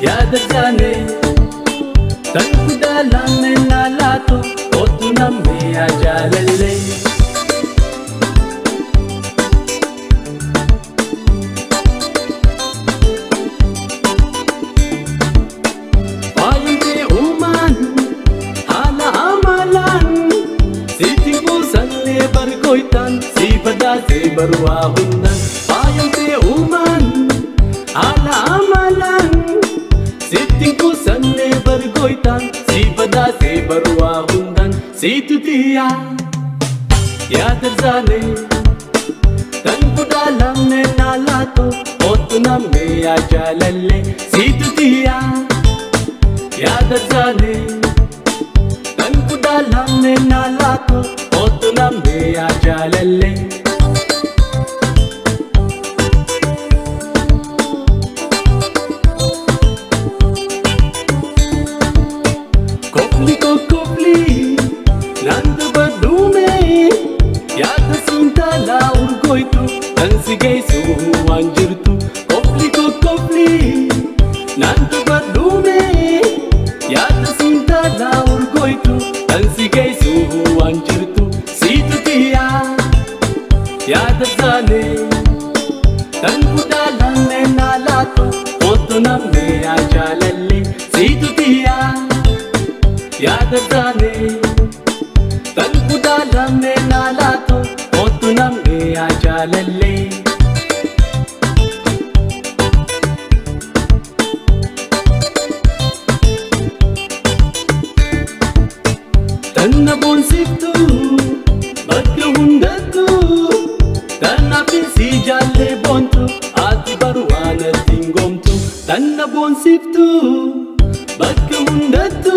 Yaadachane tan kudalame nalato otuname ajalale Ayante uman hala amalan sitingo sanne barkoitan sibada se barwa hundan Ayante uman hala amalan sitingo sanne barkoitan sibada se barwa hundan situtia yadazane tan kudalame nalato otuname ajalalle situtia Yaadachane tan kudalame nalato otuname ajalalle Kopli ko kopli nandu badume yaadasinta la urgoitu tansigei su anjurtu Kopli ko kopli nandu badume Yaadasinta la urgoitu tansigei su anjurtu situtia Yaadachane tan kudalame nalato otuname ajalalle situtia Yaadachane tan kudalame nalato otuname ajalalle Tanna bonsiftu bagga hundatu tanna pinsi jalle bontu ati baruana tingomtu Tanna bonsiftu bagga hundatu